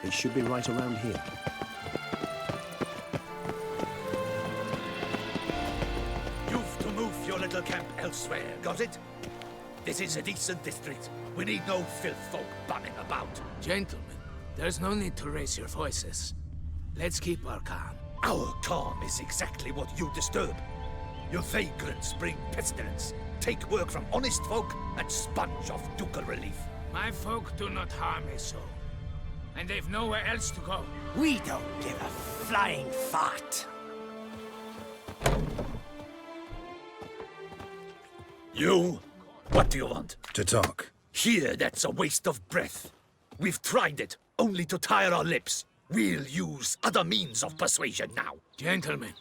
It should be right around here. You've to move your little camp elsewhere, got it? This is a decent district. We need no filth folk bumming about. Gentlemen, there's no need to raise your voices. Let's keep our calm. Our calm is exactly what you disturb. Your vagrants bring pestilence, take work from honest folk, and sponge off ducal relief. My folk do not harm a soul. And they've nowhere else to go. We don't give a flying fart. You? What do you want? To talk. Here, that's a waste of breath. We've tried it, only to tire our lips. We'll use other means of persuasion now. Gentlemen,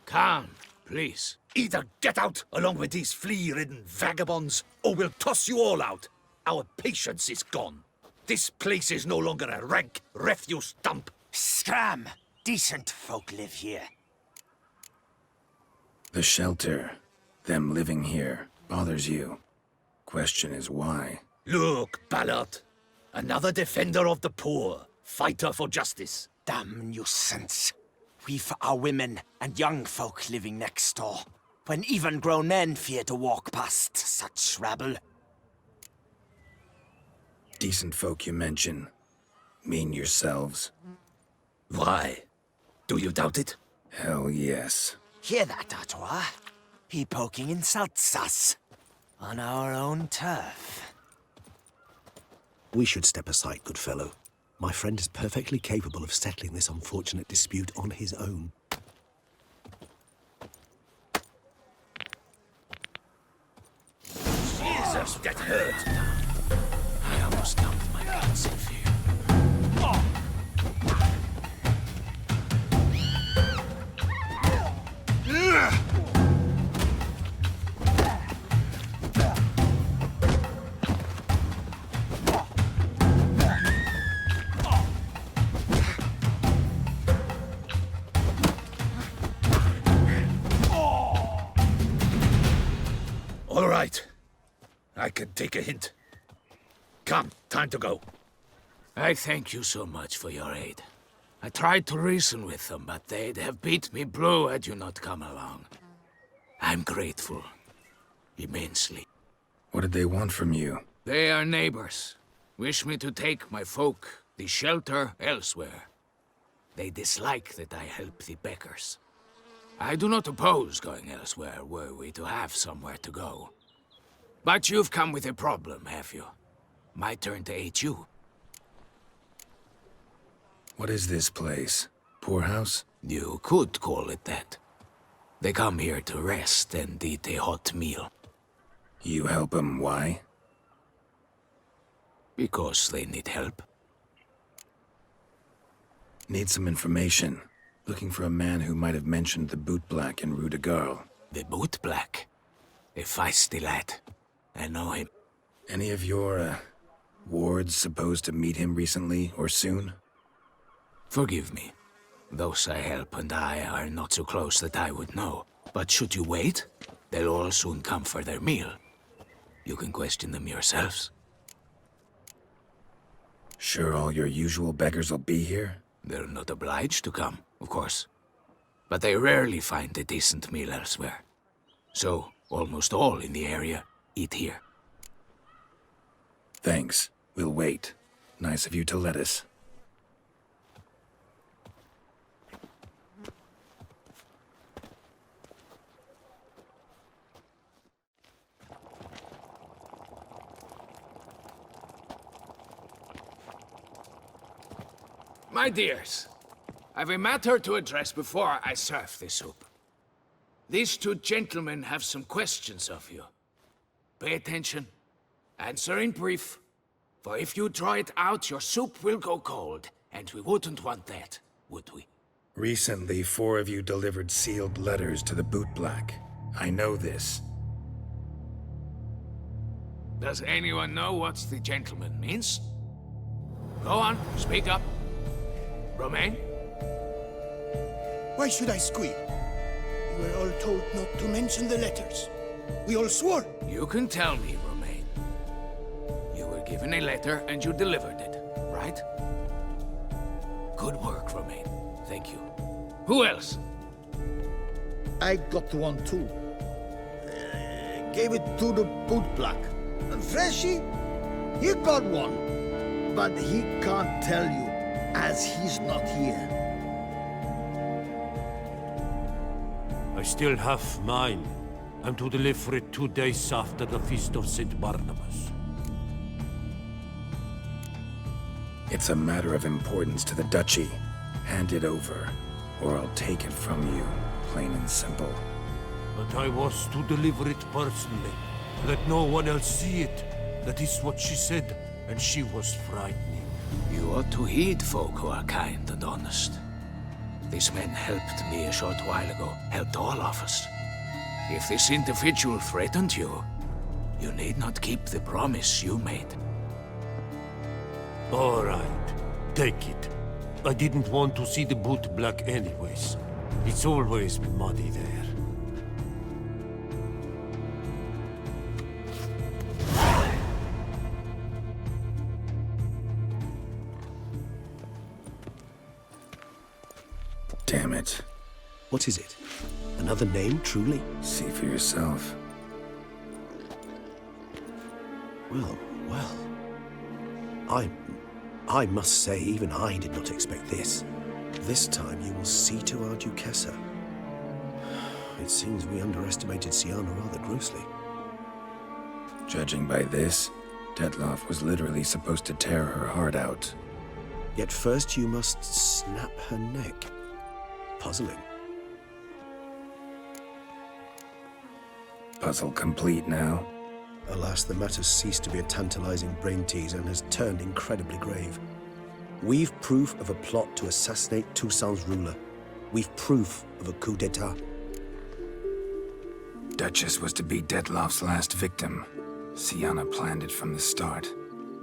calm, please. Either get out along with these flea-ridden vagabonds, or we'll toss you all out. Our patience is gone. This place is no longer a rank refuse dump. Scram! Decent folk live here. The shelter, them living here, bothers you. Question is why? Look, Ballard. Another defender of the poor. Fighter for justice. Damn nuisance. We've our women and young folk living next door, when even grown men fear to walk past such rabble. Decent folk you mention. Mean yourselves. Why? Do you doubt it? Hell yes. Hear that, Artois? He poking insults us. On our own turf. We should step aside, good fellow. My friend is perfectly capable of settling this unfortunate dispute on his own. Jesus, that hurt! I almost dumped my pants in fear. All right. I can take a hint. Come, time to go. I thank you so much for your aid. I tried to reason with them, but they'd have beat me blue had you not come along. I'm grateful. Immensely. What did they want from you? They are neighbors. Wish me to take my folk, the shelter, elsewhere. They dislike that I help the beggars. I do not oppose going elsewhere, were we to have somewhere to go. But you've come with a problem, have you? My turn to aid you. What is this place? Poorhouse? You could call it that. They come here to rest and eat a hot meal. You help them, why? Because they need help. Need some information. Looking for a man who might have mentioned the bootblack in Rue de Garl. The bootblack? A feisty lad. I know him. Any of your, wards supposed to meet him recently or soon? Forgive me. Those I help and I are not so close that I would know. But should you wait, they'll all soon come for their meal. You can question them yourselves. Sure all your usual beggars will be here? They're not obliged to come, of course. But they rarely find a decent meal elsewhere. So, almost all in the area eat here. Thanks. We'll wait. Nice of you to let us. My dears, I've a matter to address before I serve the soup. These two gentlemen have some questions of you. Pay attention. Answer in brief. For if you draw it out, your soup will go cold. And we wouldn't want that, would we? Recently, 4 of you delivered sealed letters to the bootblack. I know this. Does anyone know what the gentleman means? Go on, speak up. Romain? Why should I squeal? We were all told not to mention the letters. We all swore. You can tell me, Romain. You were given a letter and you delivered it, right? Good work, Romain. Thank you. Who else? I got one too. Gave it to the bootblack. And Freshy, he got one. But he can't tell you, as he's not here. I still have mine. I'm to deliver it 2 days after the Feast of St. Barnabas. It's a matter of importance to the Duchy. Hand it over, or I'll take it from you, plain and simple. But I was to deliver it personally. Let no one else see it. That is what she said, and she was frightening. You ought to heed folk who are kind and honest. These men helped me a short while ago, helped all of us. If this individual threatened you, you need not keep the promise you made. All right, take it. I didn't want to see the boot black anyways. It's always muddy there. Damn it. What is it? Another name, truly? See for yourself. Well. I must say, even I did not expect this. This time you will see to our Duchessa. It seems we underestimated Syanna rather grossly. Judging by this, Detloff was literally supposed to tear her heart out. Yet first you must snap her neck. Puzzling. Puzzle complete now. Alas, the matter ceased to be a tantalizing brain tease and has turned incredibly grave. We've proof of a plot to assassinate Toussaint's ruler. We've proof of a coup d'etat. Duchess was to be Detloff's last victim. Syanna planned it from the start.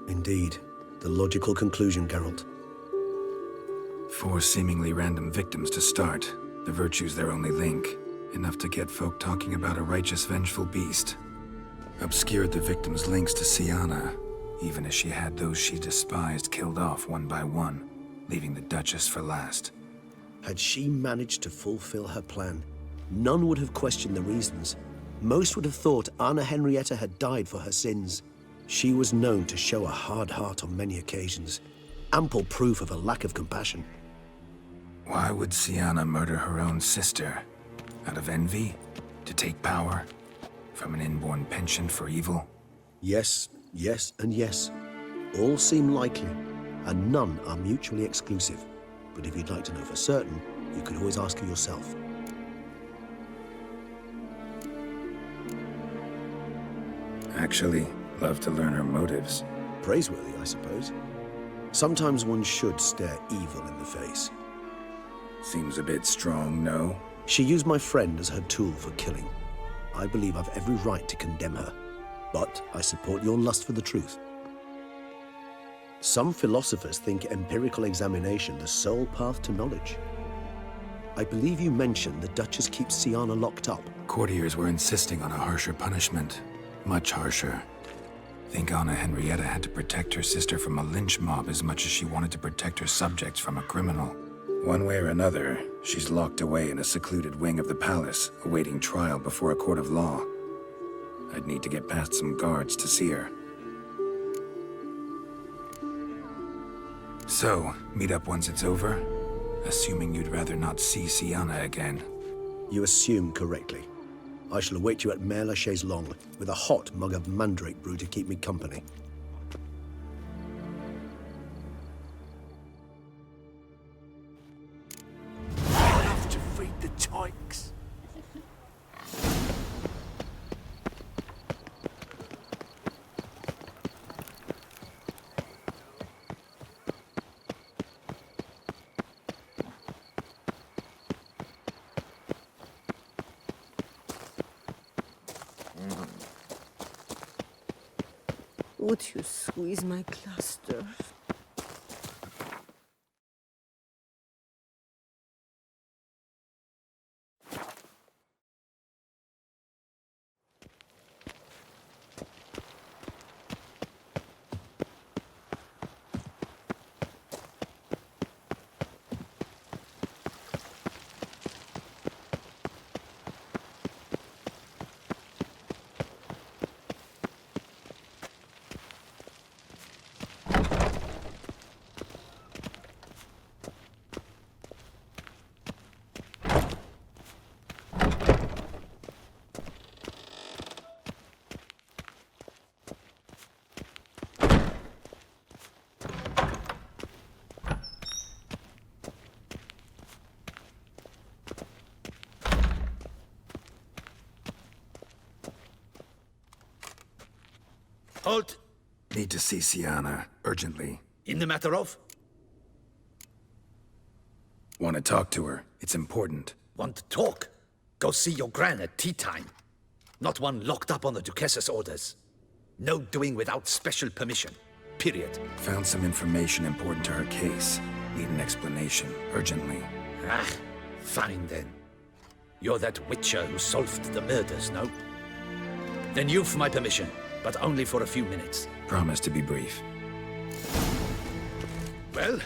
Indeed. The logical conclusion, Geralt. 4 seemingly random victims to start. The virtue's their only link. Enough to get folk talking about a righteous, vengeful beast. Obscured the victims' links to Syanna, even as she had those she despised killed off one by one, leaving the Duchess for last. Had she managed to fulfill her plan, none would have questioned the reasons. Most would have thought Anna Henrietta had died for her sins. She was known to show a hard heart on many occasions. Ample proof of a lack of compassion. Why would Syanna murder her own sister? Out of envy? To take power? From an inborn penchant for evil? Yes, and yes. All seem likely, and none are mutually exclusive. But if you'd like to know for certain, you could always ask her yourself. Actually, love to learn her motives. Praiseworthy, I suppose. Sometimes one should stare evil in the face. Seems a bit strong, no? She used my friend as her tool for killing. I believe I've every right to condemn her, but I support your lust for the truth. Some philosophers think empirical examination the sole path to knowledge. I believe you mentioned the Duchess keeps Syanna locked up. Courtiers were insisting on a harsher punishment. Much harsher. Think Anna Henrietta had to protect her sister from a lynch mob as much as she wanted to protect her subjects from a criminal. One way or another, she's locked away in a secluded wing of the palace, awaiting trial before a court of law. I'd need to get past some guards to see her. So, meet up once it's over? Assuming you'd rather not see Syanna again. You assume correctly. I shall await you at Mère la Chaise Longue, with a hot mug of mandrake brew to keep me company. Enough to feed the tykes. Would you squeeze my cluster? Halt! Need to see Syanna, urgently. In the matter of? Want to talk to her. It's important. Want to talk? Go see your gran at tea time. Not one locked up on the Duchess's orders. No doing without special permission. Period. Found some information important to her case. Need an explanation, urgently. Ah, fine then. You're that witcher who solved the murders, no? Then you've my permission, but only for a few minutes. Promise to be brief. Well?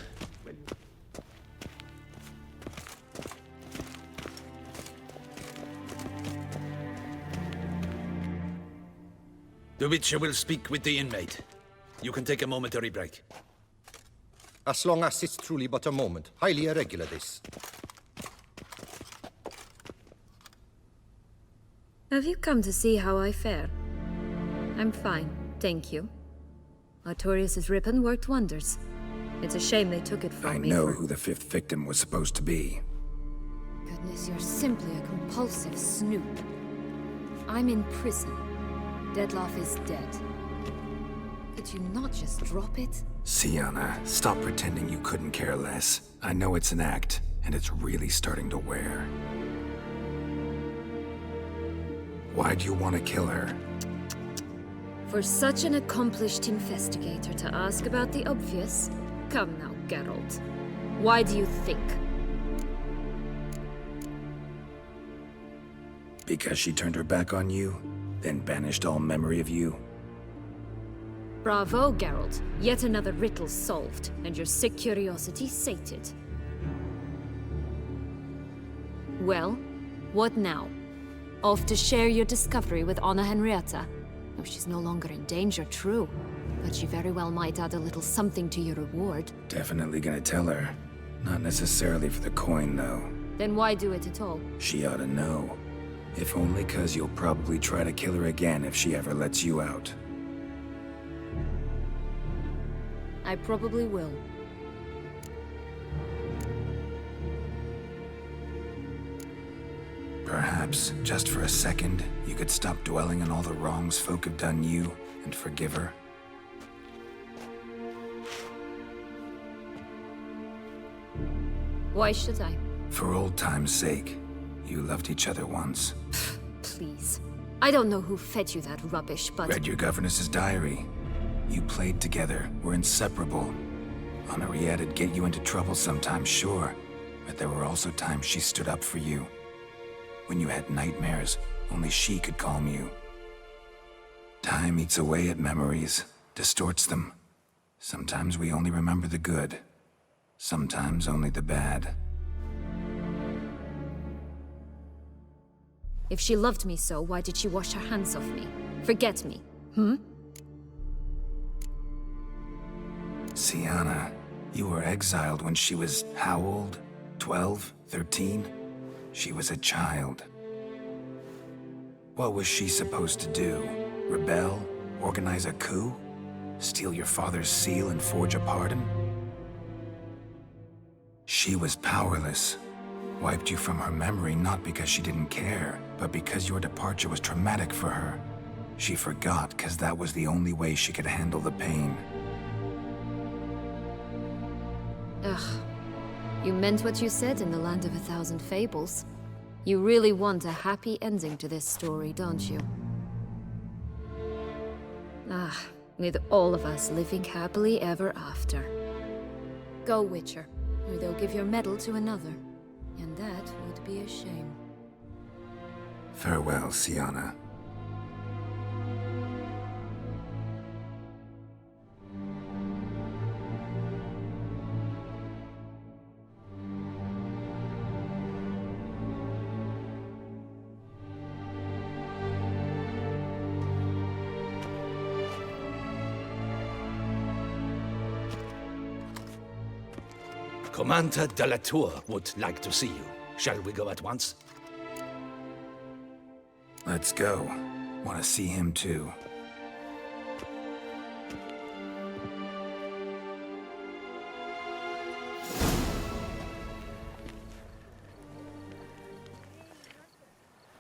The Witcher will speak with the inmate. You can take a momentary break. As long as it's truly but a moment. Highly irregular, this. Have you come to see how I fare? I'm fine, thank you. Artorius' ribbon worked wonders. It's a shame they took it from me. I know who the 5th victim was supposed to be. Goodness, you're simply a compulsive snoop. I'm in prison. Deadloff is dead. Could you not just drop it? Syanna, stop pretending you couldn't care less. I know it's an act, and it's really starting to wear. Why'd you want to kill her? For such an accomplished investigator to ask about the obvious? Come now, Geralt. Why do you think? Because she turned her back on you, then banished all memory of you? Bravo, Geralt. Yet another riddle solved, and your sick curiosity sated. Well, what now? Off to share your discovery with Anna Henrietta? Oh, she's no longer in danger, true. But she very well might add a little something to your reward. Definitely gonna tell her. Not necessarily for the coin, though. Then why do it at all? She ought to know. If only 'cause you'll probably try to kill her again if she ever lets you out. I probably will. Perhaps, just for a second, you could stop dwelling on all the wrongs folk have done you and forgive her. Why should I? For old time's sake. You loved each other once. Please. I don't know who fed you that rubbish, but... Read your governess's diary. You played together, were inseparable. Henriette'd get you into trouble sometimes, sure. But there were also times she stood up for you. When you had nightmares, only she could calm you. Time eats away at memories, distorts them. Sometimes we only remember the good. Sometimes only the bad. If she loved me so, why did she wash her hands off me? Forget me, Syanna, you were exiled when she was how old? 12? 13? She was a child. What was she supposed to do? Rebel? Organize a coup? Steal your father's seal and forge a pardon? She was powerless. Wiped you from her memory not because she didn't care, but because your departure was traumatic for her. She forgot because that was the only way she could handle the pain. Ugh. You meant what you said in the Land of 1,000 Fables. You really want a happy ending to this story, don't you? Ah, with all of us living happily ever after. Go, Witcher, or they'll give your medal to another. And that would be a shame. Farewell, Syanna. Commander de la Tour would like to see you. Shall we go at once? Let's go. Want to see him too.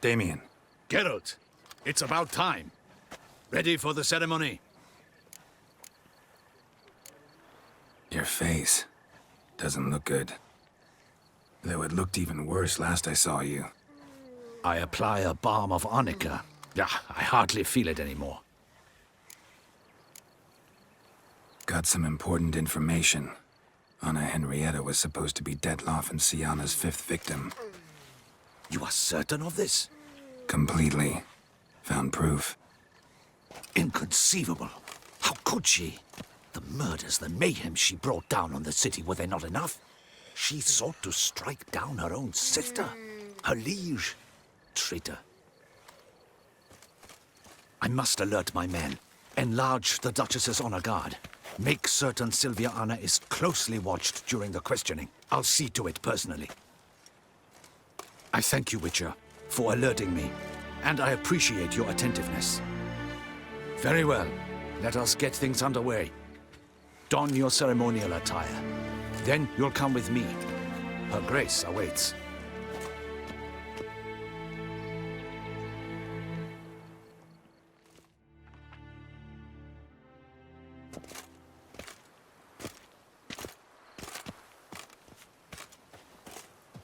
Damien. Geralt, it's about time. Ready for the ceremony? Your face doesn't look good. Though it looked even worse last I saw you. I apply a balm of arnica. Yeah, I hardly feel it anymore. Got some important information. Anna Henrietta was supposed to be Detloff and Syanna's 5th victim. You are certain of this? Completely. Found proof. Inconceivable. How could she? The murders, the mayhem she brought down on the city, were they not enough? She sought to strike down her own sister, her liege. Traitor. I must alert my men. Enlarge the Duchess's honor guard. Make certain Sylvia Anna is closely watched during the questioning. I'll see to it personally. I thank you, Witcher, for alerting me, and I appreciate your attentiveness. Very well. Let us get things underway. Don your ceremonial attire. Then you'll come with me. Her Grace awaits.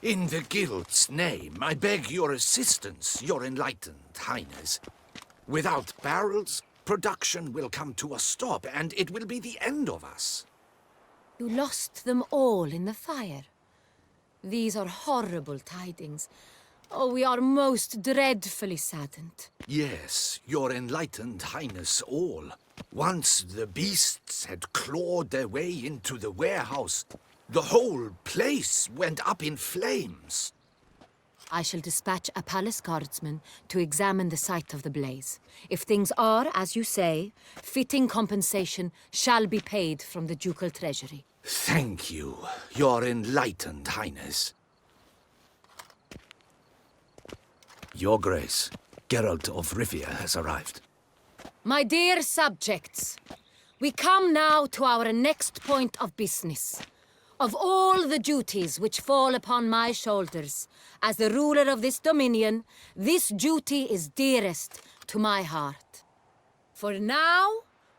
In the Guild's name, I beg your assistance, your enlightened highness. Without barrels, production will come to a stop, and it will be the end of us. You lost them all in the fire. These are horrible tidings. Oh, we are most dreadfully saddened. Yes, your enlightened highness all. Once the beasts had clawed their way into the warehouse, the whole place went up in flames. I shall dispatch a palace guardsman to examine the site of the blaze. If things are, as you say, fitting compensation shall be paid from the ducal treasury. Thank you, your enlightened highness. Your Grace, Geralt of Rivia has arrived. My dear subjects, we come now to our next point of business. Of all the duties which fall upon my shoulders, as the ruler of this dominion, this duty is dearest to my heart. For now,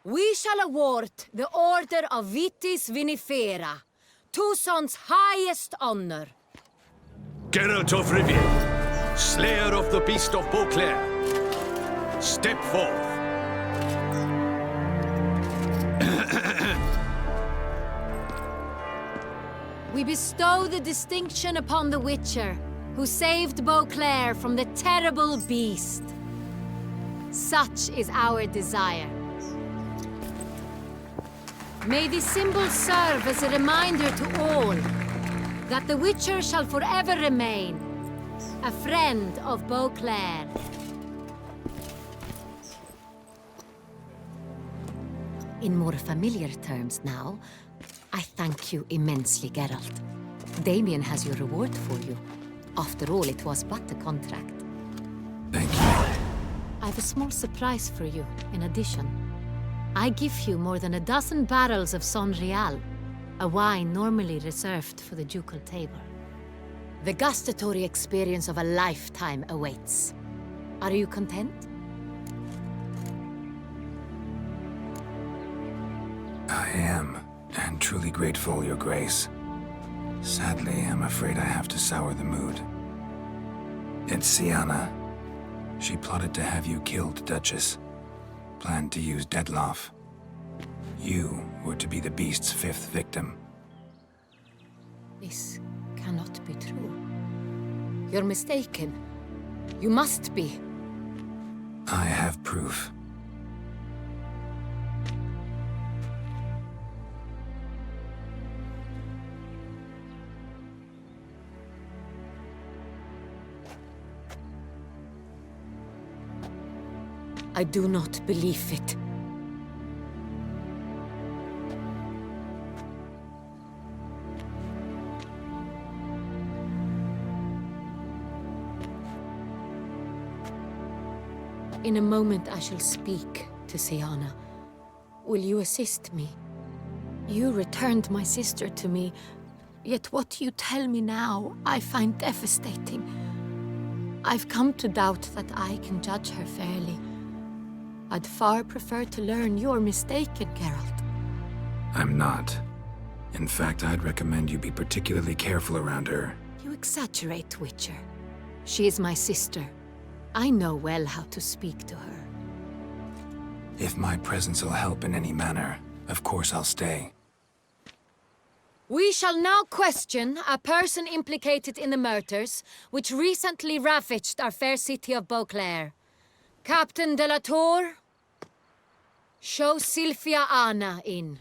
we shall award the Order of Vitis Vinifera, Tuson's highest honor. Geralt of Rivia, slayer of the beast of Beauclair, step forth. We bestow the distinction upon the Witcher, who saved Beauclair from the terrible beast. Such is our desire. May this symbol serve as a reminder to all that the Witcher shall forever remain a friend of Beauclair. In more familiar terms now, I thank you immensely, Geralt. Damien has your reward for you. After all, it was but a contract. Thank you. I have a small surprise for you, in addition. I give you more than a dozen barrels of Son Real, a wine normally reserved for the ducal table. The gustatory experience of a lifetime awaits. Are you content? I am, and truly grateful, Your Grace. Sadly, I'm afraid I have to sour the mood. It's Syanna. She plotted to have you killed, Duchess. Planned to use Detloff. You were to be the beast's 5th victim. This cannot be true. You're mistaken. You must be. I have proof. I do not believe it. In a moment I shall speak to Syanna. Will you assist me? You returned my sister to me, yet what you tell me now I find devastating. I've come to doubt that I can judge her fairly. I'd far prefer to learn you're mistaken, Geralt. I'm not. In fact, I'd recommend you be particularly careful around her. You exaggerate, Witcher. She is my sister. I know well how to speak to her. If my presence will help in any manner, of course I'll stay. We shall now question a person implicated in the murders which recently ravaged our fair city of Beauclair. Captain de la Tour, show Sylvia Anna in.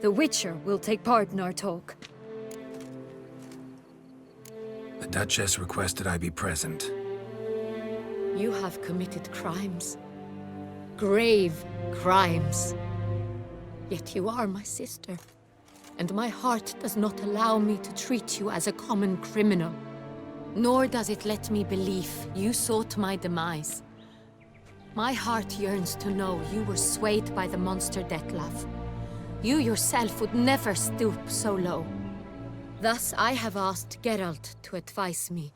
The Witcher will take part in our talk. The Duchess requested I be present. You have committed crimes. Grave crimes. Yet you are my sister. And my heart does not allow me to treat you as a common criminal. Nor does it let me believe you sought my demise. My heart yearns to know you were swayed by the monster Dettlaff. You yourself would never stoop so low. Thus I have asked Geralt to advise me,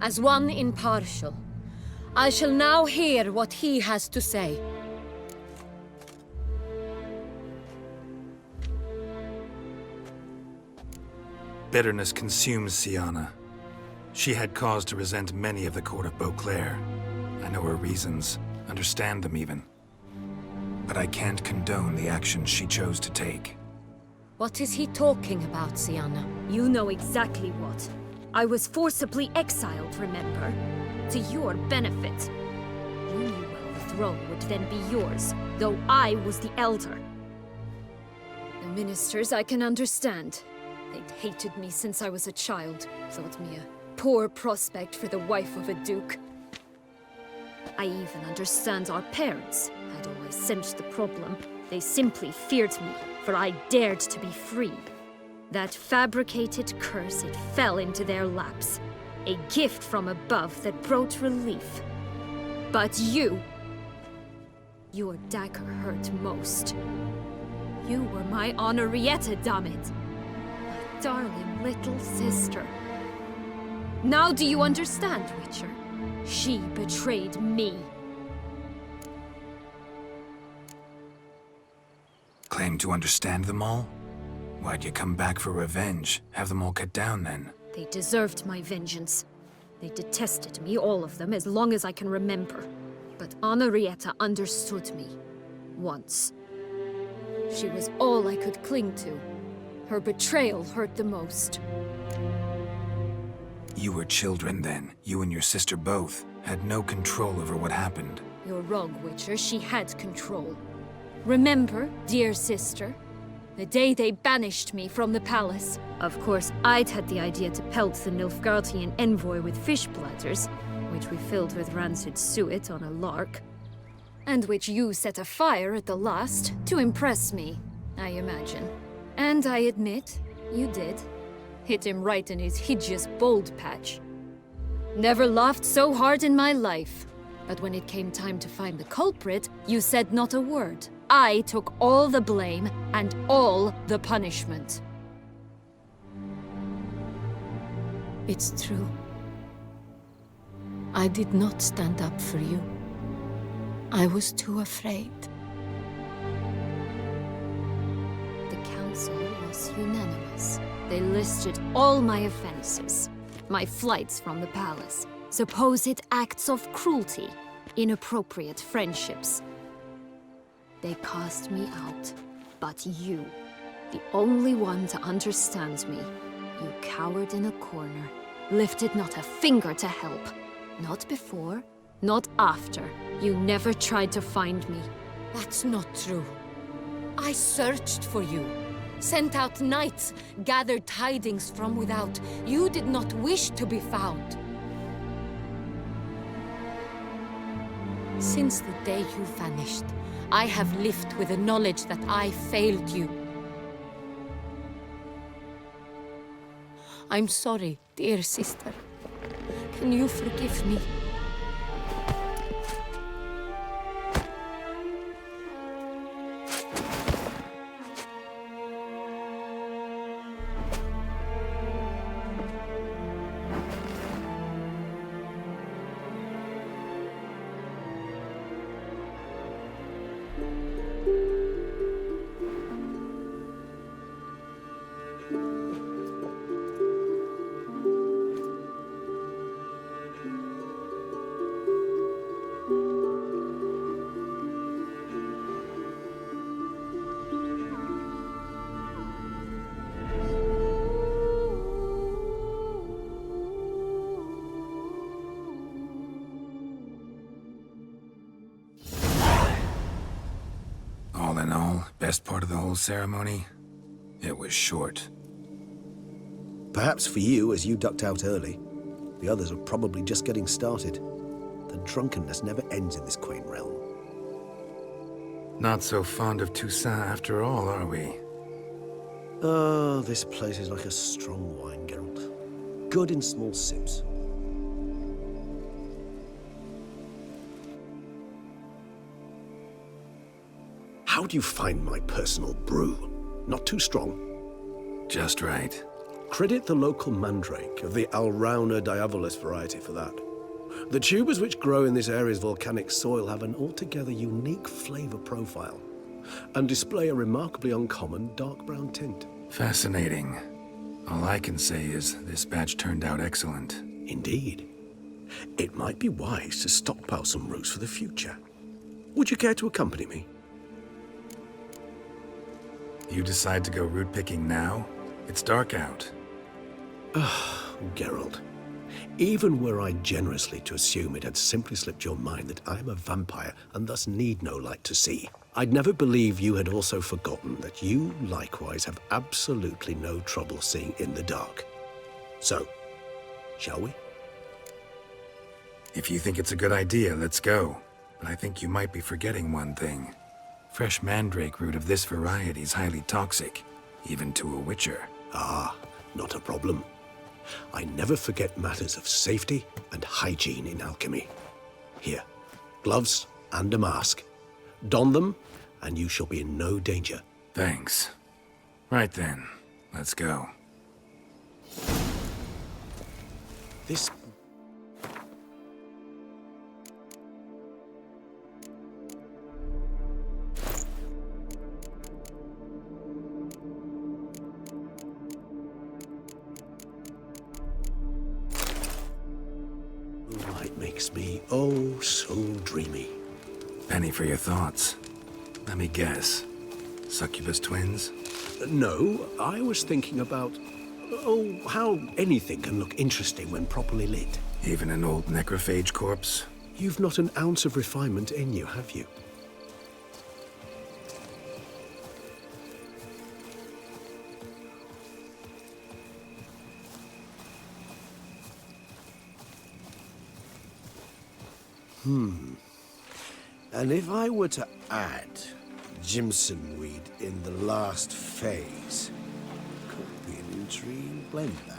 as one impartial. I shall now hear what he has to say. Bitterness consumes Syanna. She had cause to resent many of the court of Beauclair. I know her reasons, understand them even. But I can't condone the actions she chose to take. What is he talking about, Syanna? You know exactly what. I was forcibly exiled, remember? To your benefit. You knew well the throne would then be yours, though I was the elder. The ministers I can understand. They'd hated me since I was a child, thought me a poor prospect for the wife of a duke. I even understand our parents had always sensed the problem. They simply feared me, for I dared to be free. That fabricated curse, it fell into their laps. A gift from above that brought relief. But you... your dagger hurt most. You were my Henrietta, dammit. My darling little sister. Now do you understand, Witcher? She betrayed me. Claim to understand them all? Why'd you come back for revenge? Have them all cut down then? They deserved my vengeance. They detested me, all of them, as long as I can remember. But Henrietta understood me. Once. She was all I could cling to. Her betrayal hurt the most. You were children then. You and your sister both had no control over what happened. You're wrong, Witcher. She had control. Remember, dear sister? The day they banished me from the palace. Of course, I'd had the idea to pelt the Nilfgaardian envoy with fish platters, which we filled with rancid suet on a lark. And which you set afire at the last, to impress me, I imagine. And I admit, you did. Hit him right in his hideous bald patch. Never laughed so hard in my life. But when it came time to find the culprit, you said not a word. I took all the blame and all the punishment. It's true. I did not stand up for you. I was too afraid. The council was unanimous. They listed all my offenses. My flights from the palace, supposed acts of cruelty, inappropriate friendships. They cast me out. But you, the only one to understand me, you cowered in a corner, lifted not a finger to help. Not before, not after. You never tried to find me. That's not true. I searched for you. Sent out knights, gathered tidings from without. You did not wish to be found. Since the day you vanished, I have lived with the knowledge that I failed you. I'm sorry, dear sister. Can you forgive me? All in all, best part of the whole ceremony? It was short. Perhaps for you, as you ducked out early. The others are probably just getting started. The drunkenness never ends in this quaint realm. Not so fond of Toussaint after all, are we? Oh, this place is like a strong wine, Geralt. Good in small sips. How do you find my personal brew? Not too strong? Just right. Credit the local mandrake of the Alrauna diavolis variety for that. The tubers which grow in this area's volcanic soil have an altogether unique flavor profile and display a remarkably uncommon dark brown tint. Fascinating. All I can say is this batch turned out excellent. Indeed. It might be wise to stockpile some roots for the future. Would you care to accompany me? You decide to go root picking now? It's dark out. Geralt, even were I generously to assume it had simply slipped your mind that I am a vampire and thus need no light to see, I'd never believe you had also forgotten that you likewise have absolutely no trouble seeing in the dark. So, shall we? If you think it's a good idea, let's go. But I think you might be forgetting one thing. Fresh mandrake root of this variety is highly toxic, even to a witcher. Ah, not a problem. I never forget matters of safety and hygiene in alchemy. Here, gloves and a mask. Don them, and you shall be in no danger. Thanks. Right then, let's go. This... light makes me oh so dreamy. Penny for your thoughts. Let me guess. Succubus twins? No, I was thinking about... oh, how anything can look interesting when properly lit. Even an old necrophage corpse? You've not an ounce of refinement in you, have you? And if I were to add Jimson weed in the last phase, could be an intriguing blend, that.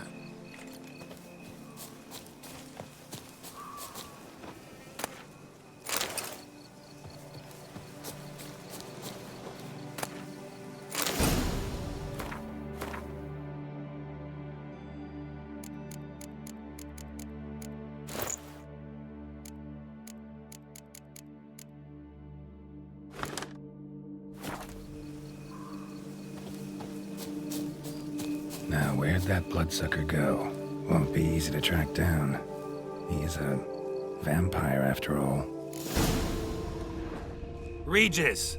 Now, where'd that bloodsucker go? Won't be easy to track down. He is a vampire, after all. Regis!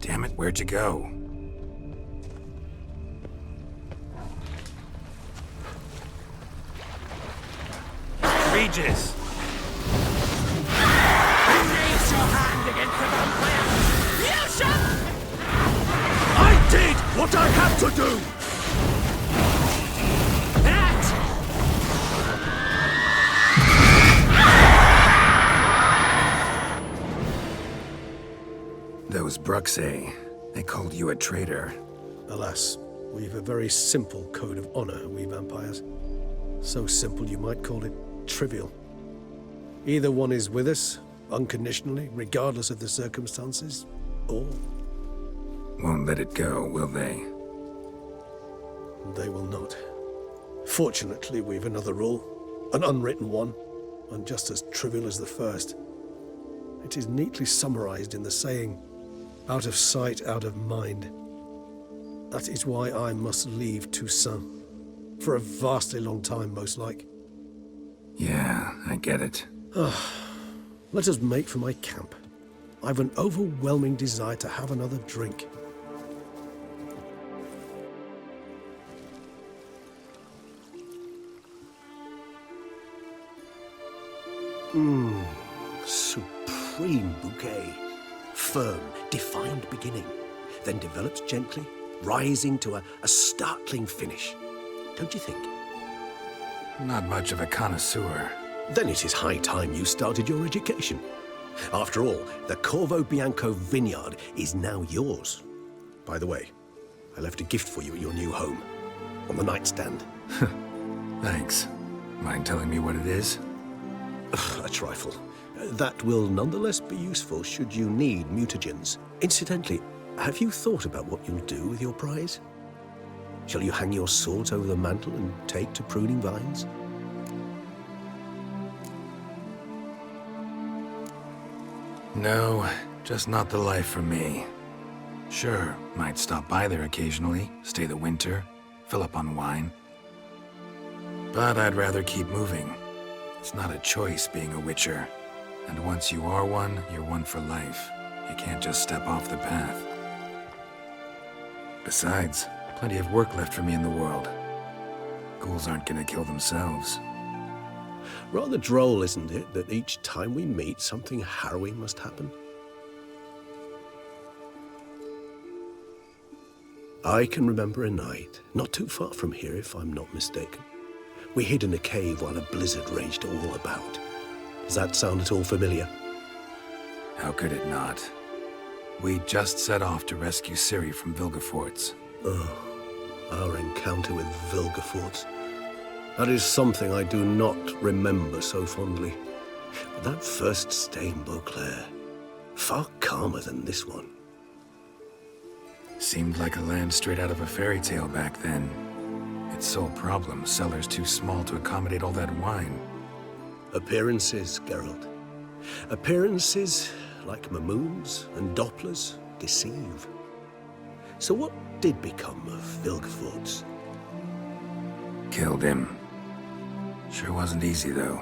Damn it, where'd you go? Regis! Raise your hand against the vampire! I did what I had to do! Those Bruxae. They called you a traitor. Alas, we've a very simple code of honor, we vampires. So simple you might call it trivial. Either one is with us, unconditionally, regardless of the circumstances, or... Won't let it go, will they? They will not. Fortunately, we've another rule, an unwritten one, and just as trivial as the first. It is neatly summarized in the saying, out of sight, out of mind. That is why I must leave Toussaint. For a vastly long time, most like. Yeah, I get it. Let us make for my camp. I've an overwhelming desire to have another drink. Supreme bouquet. Firm, defined beginning, then develops gently, rising to a startling finish. Don't you think? Not much of a connoisseur. Then it is high time you started your education. After all, the Corvo Bianco vineyard is now yours. By the way, I left a gift for you at your new home, on the nightstand. Thanks. Mind telling me what it is? A trifle. That will nonetheless be useful should you need mutagens. Incidentally, have you thought about what you'll do with your prize? Shall you hang your swords over the mantle and take to pruning vines? No, just not the life for me. Sure, might stop by there occasionally, stay the winter, fill up on wine. But I'd rather keep moving. It's not a choice being a witcher. And once you are one, you're one for life. You can't just step off the path. Besides, plenty of work left for me in the world. Ghouls aren't gonna kill themselves. Rather droll, isn't it, that each time we meet, something harrowing must happen? I can remember a night, not too far from here if I'm not mistaken. We hid in a cave while a blizzard raged all about. Does that sound at all familiar? How could it not? We just set off to rescue Ciri from Vilgefortz. Oh, our encounter with Vilgefortz. That is something I do not remember so fondly. But that first stay in Beauclair, far calmer than this one. Seemed like a land straight out of a fairy tale back then. Its sole problem, cellars too small to accommodate all that wine. Appearances, Geralt. Appearances, like Mamoons and Dopplers, deceive. So what did become of Vilgefortz? Killed him. Sure wasn't easy, though.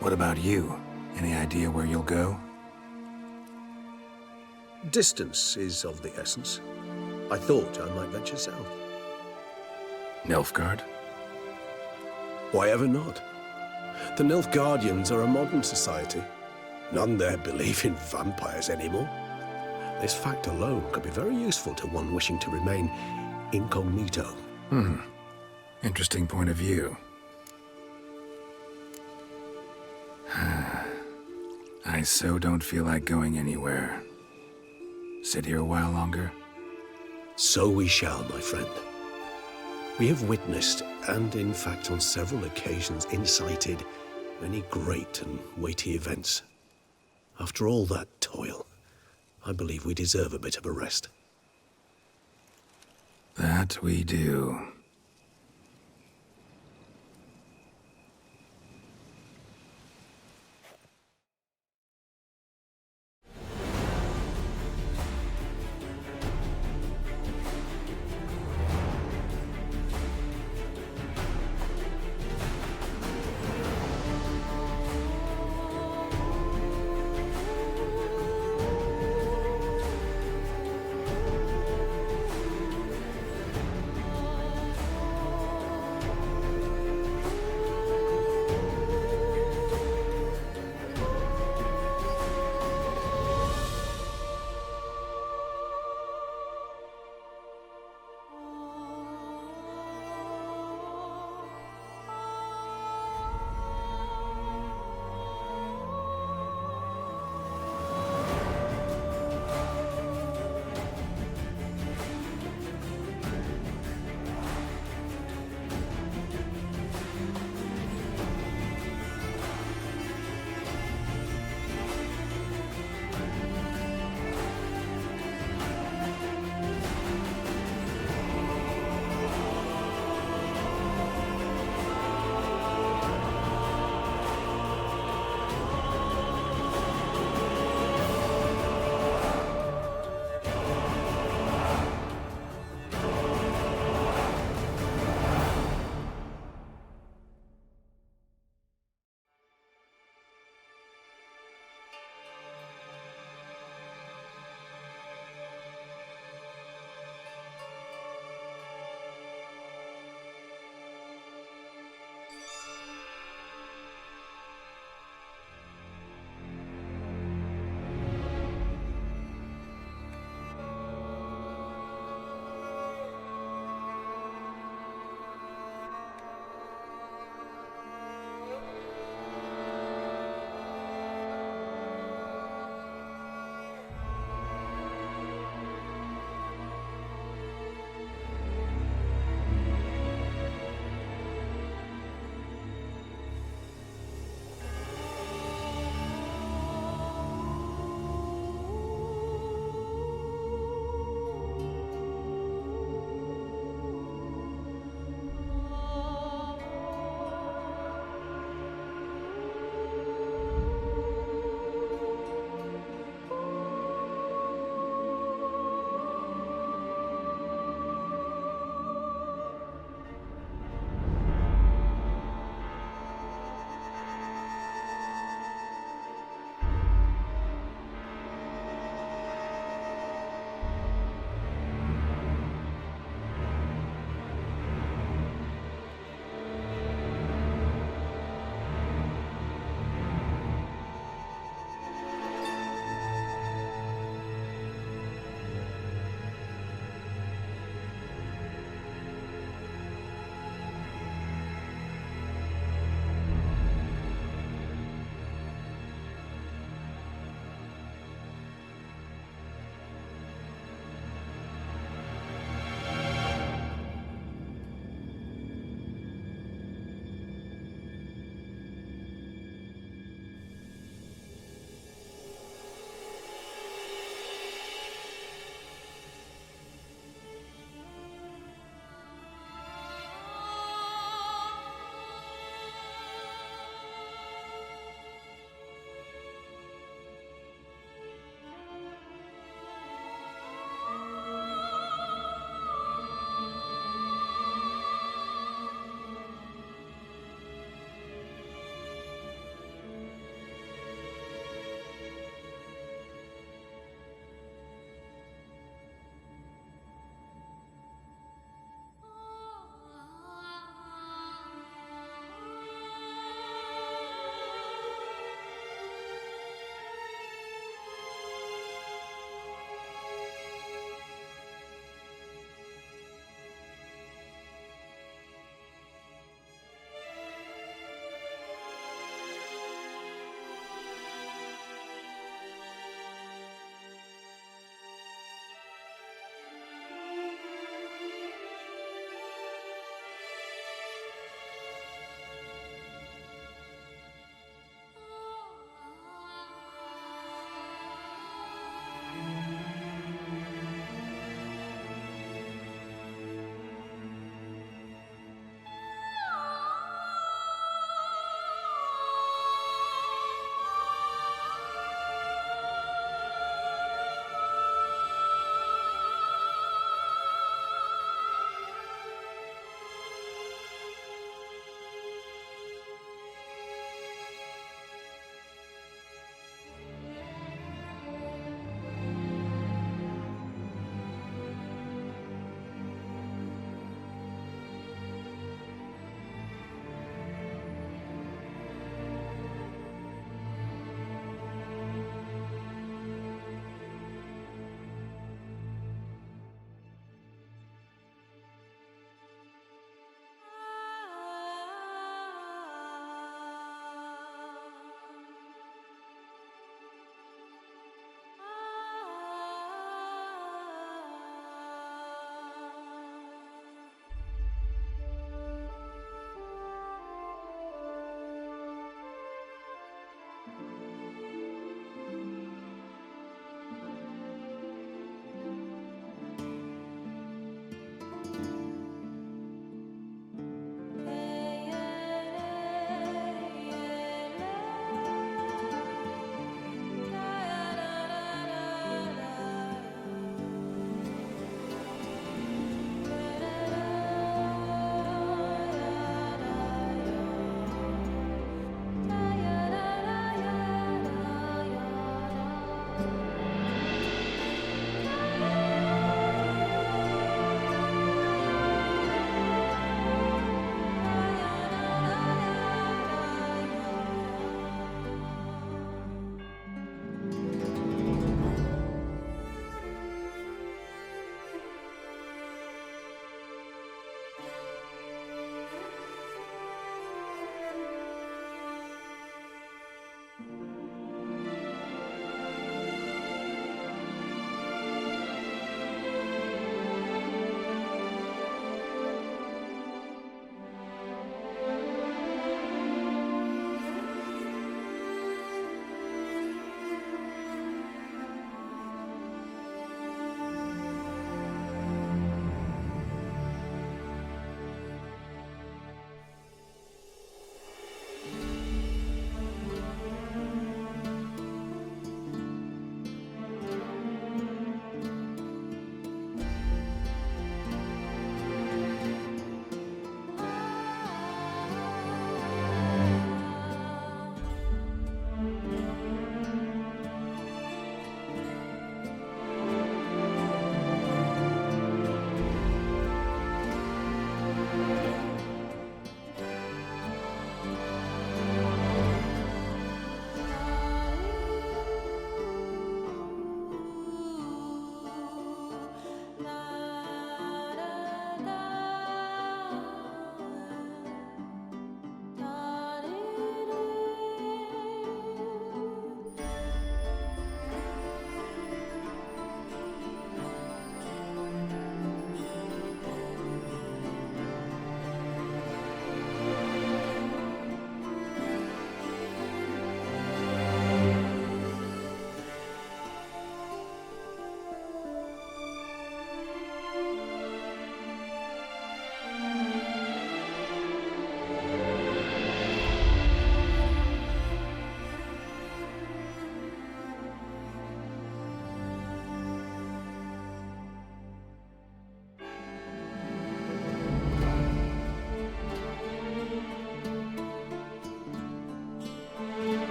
What about you? Any idea where you'll go? Distance is of the essence. I thought I might venture south. Nilfgaard? Why ever not? The Nilfgaardians are a modern society. None there believe in vampires anymore. This fact alone could be very useful to one wishing to remain incognito. Interesting point of view. I so don't feel like going anywhere. Sit here a while longer? So we shall, my friend. We have witnessed, and in fact on several occasions incited, many great and weighty events. After all that toil, I believe we deserve a bit of a rest. That we do.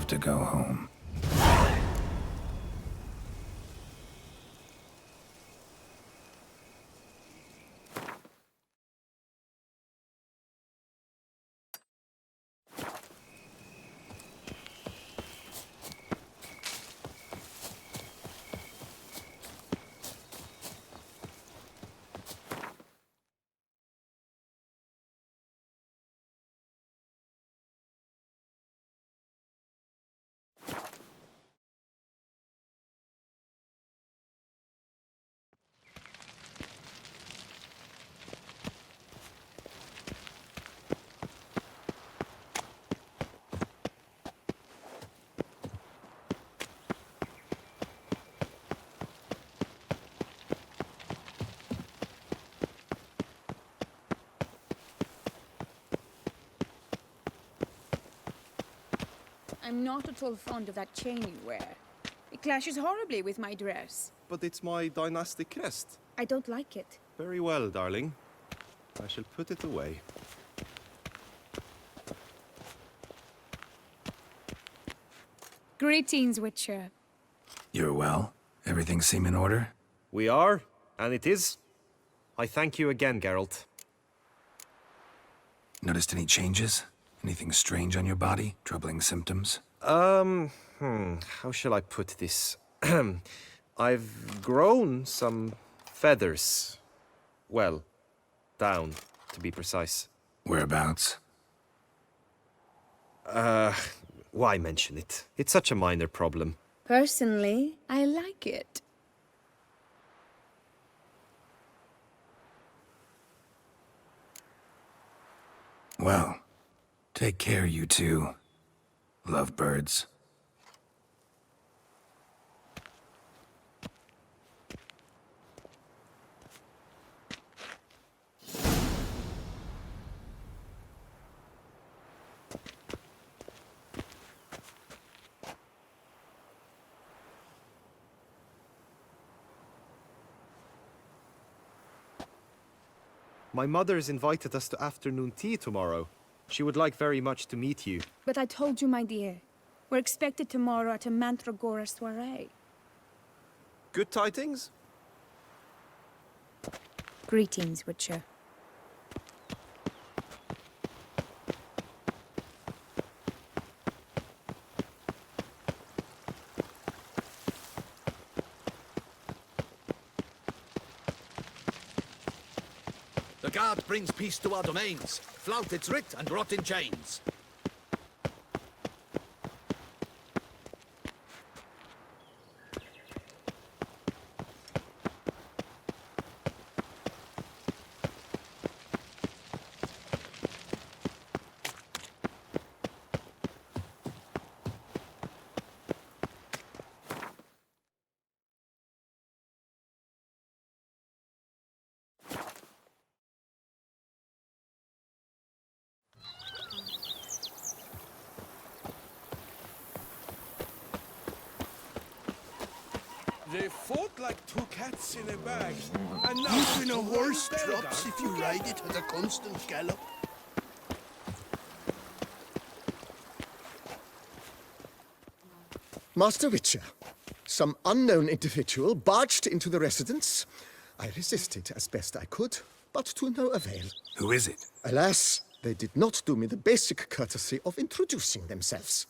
have to go home. I'm not at all fond of that chain you wear. It clashes horribly with my dress. But it's my dynastic crest. I don't like it. Very well, darling. I shall put it away. Greetings, Witcher. You're well? Everything seem in order? We are, and it is. I thank you again, Geralt. Noticed any changes? Anything strange on your body? Troubling symptoms? How shall I put this? I've grown some feathers. Well, down, to be precise. Whereabouts? Why mention it? It's such a minor problem. Personally, I like it. Well, take care, you two. Lovebirds. My mother's invited us to afternoon tea tomorrow. She would like very much to meet you. But I told you, my dear. We're expected tomorrow at a Mandragora soiree. Good tidings? Greetings, Witcher. The guard brings peace to our domains. Flout its writ and rot in chains. They fought like two cats in a bag, and now even a horse drops if you ride it at a constant gallop. Master Witcher, some unknown individual barged into the residence. I resisted as best I could, but to no avail. Who is it? Alas, they did not do me the basic courtesy of introducing themselves.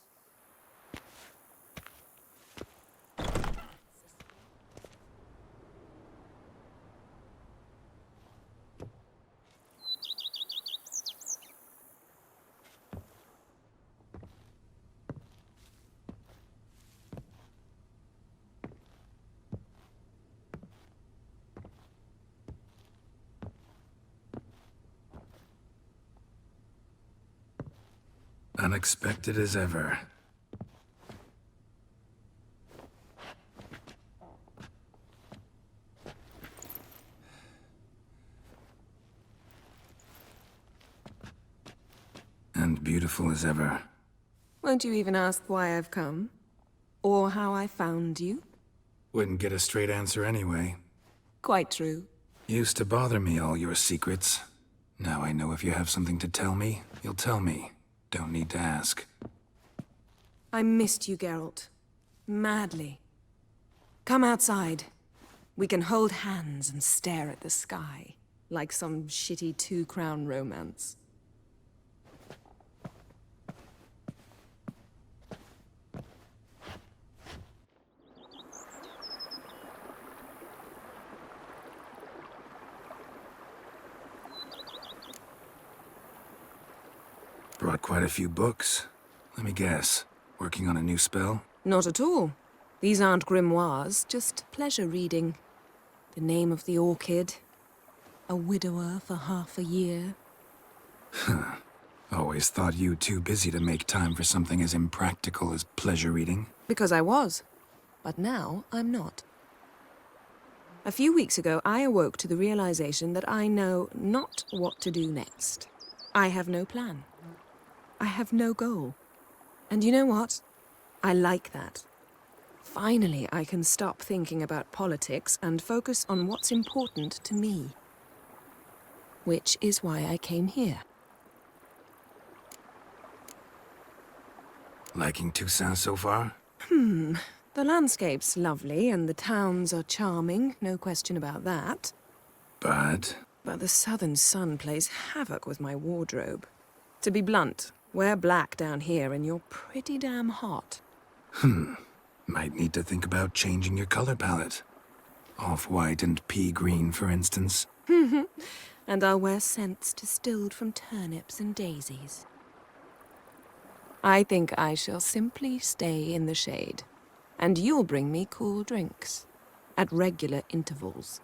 Unexpected as ever. And beautiful as ever. Won't you even ask why I've come? Or how I found you? Wouldn't get a straight answer anyway. Quite true. Used to bother me, all your secrets. Now I know if you have something to tell me, you'll tell me. Don't need to ask. I missed you, Geralt. Madly. Come outside. We can hold hands and stare at the sky, like some shitty two-crown romance. Brought quite a few books. Let me guess. Working on a new spell? Not at all. These aren't grimoires, just pleasure reading. The Name of the Orchid. A widower for half a year. Always thought you too busy to make time for something as impractical as pleasure reading. Because I was. But now I'm not. A few weeks ago, I awoke to the realization that I know not what to do next. I have no plan. I have no goal. And you know what? I like that. Finally, I can stop thinking about politics and focus on what's important to me. Which is why I came here. Liking Toussaint so far? The landscape's lovely and the towns are charming, no question about that. But the southern sun plays havoc with my wardrobe. To be blunt, wear black down here and you're pretty damn hot. Might need to think about changing your color palette. Off-white and pea green, for instance. And I'll wear scents distilled from turnips and daisies. I think I shall simply stay in the shade. And you'll bring me cool drinks. At regular intervals.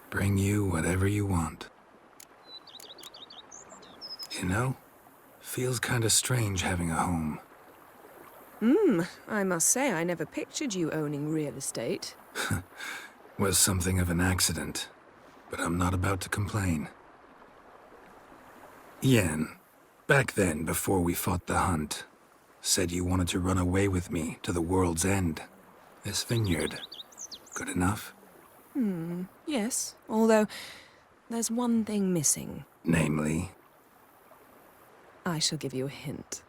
Bring you whatever you want. You know, feels kinda strange having a home. I must say I never pictured you owning real estate. Was something of an accident, but I'm not about to complain. Yen, back then, before we fought the hunt, said you wanted to run away with me to the world's end. This vineyard, good enough? Yes, although there's one thing missing. Namely? I shall give you a hint.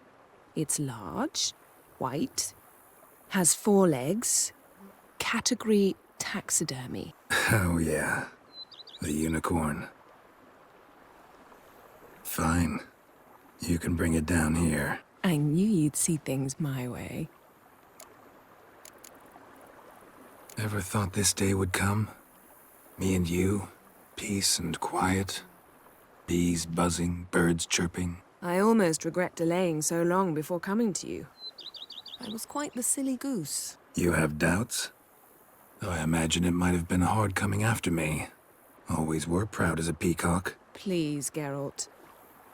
It's large, white, has 4 legs, category taxidermy. Oh yeah, the unicorn. Fine, you can bring it down here. I knew you'd see things my way. Ever thought this day would come? Me and you, peace and quiet, bees buzzing, birds chirping. I almost regret delaying so long before coming to you. I was quite the silly goose. You have doubts? Though I imagine it might have been hard coming after me. Always were proud as a peacock. Please, Geralt.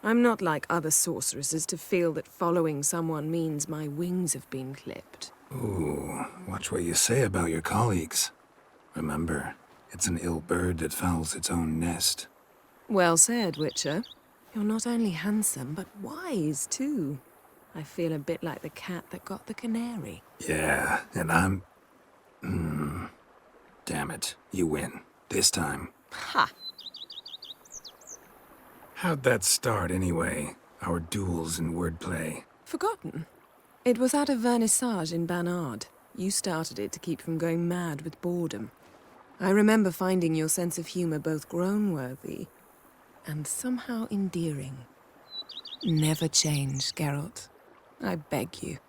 I'm not like other sorceresses to feel that following someone means my wings have been clipped. Ooh, watch what you say about your colleagues. Remember, it's an ill bird that fouls its own nest. Well said, Witcher. You're not only handsome, but wise, too. I feel a bit like the cat that got the canary. Yeah, and I'm... Damn it, you win. This time. Ha! How'd that start, anyway? Our duels and wordplay. Forgotten. It was at a vernissage in Banard. You started it to keep from going mad with boredom. I remember finding your sense of humor both groan-worthy and somehow endearing. Never change, Geralt. I beg you.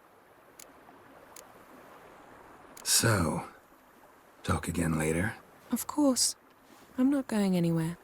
So, talk again later? Of course. I'm not going anywhere.